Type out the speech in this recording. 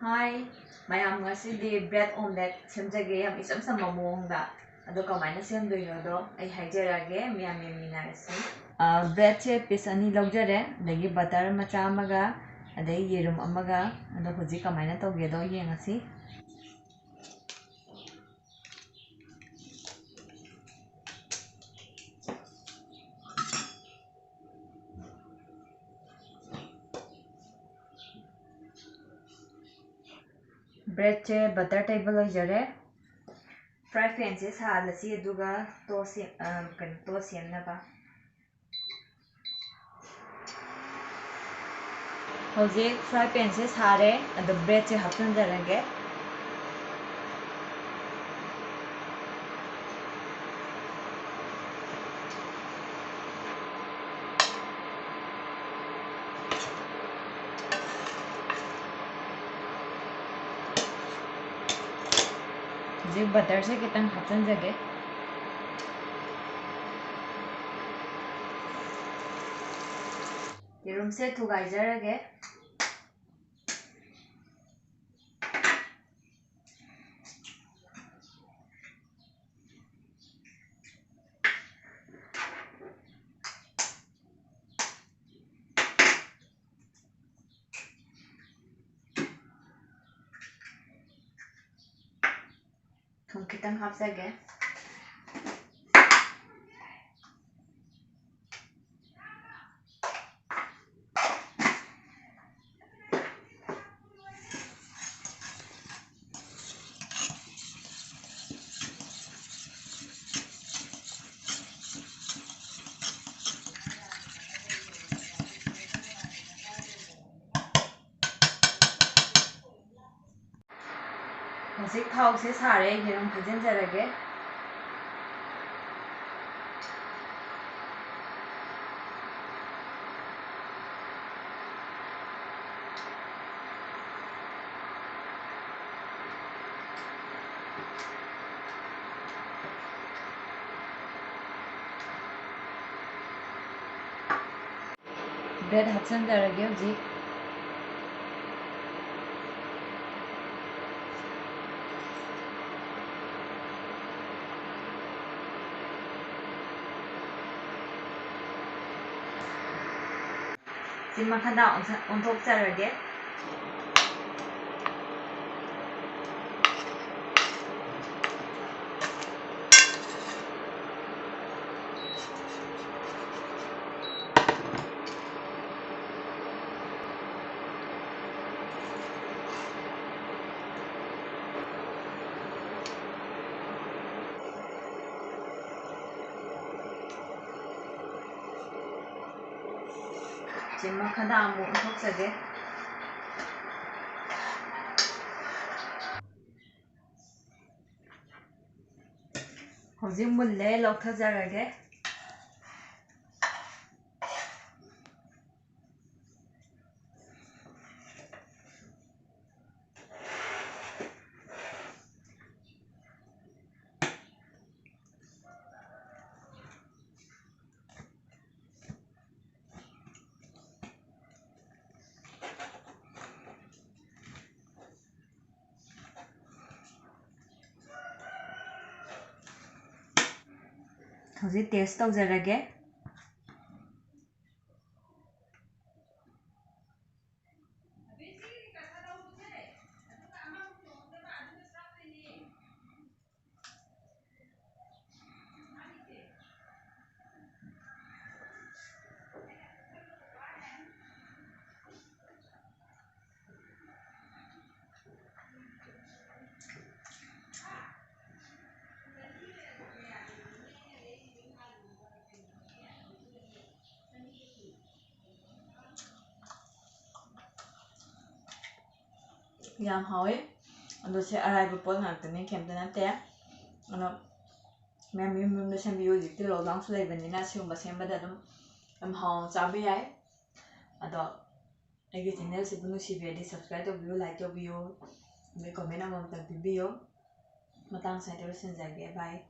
Hi, mayam ngasi bread omelette semjage yam isam sama mongda ado kamaina semdoino do ai haijarage miyam yeminarasi bread che piece ani laujare adagi butter macha amaga adai yerum amaga ado hoji kamaina tawge do yengasi bread che butter table laujare fry pan se salasi aduga toast kan toast yemnaba Hojik fry pan se sare ado bread che hapchunjarage hojik butter se kitang hapchunjage yerum se thugaijarage thum kitang hapjage hojik thau se sare yerum bhajanjarage bread hapchunjarage hojik Simakada untuk jarage Simakada untuk jage hojik mulle lauthajarage hojik taste tawjarage yam hawi ado se araiba pot ngakdani kemta nate ano mem yum sembiyo jikti lockdown su leibanina sigumba sembada adum yam haw chabe yai ado egi channel se bunu sibedi subscribe tawbiyo like tawbiyo me comment amam tak bibiyo matang sai tawsinjage bye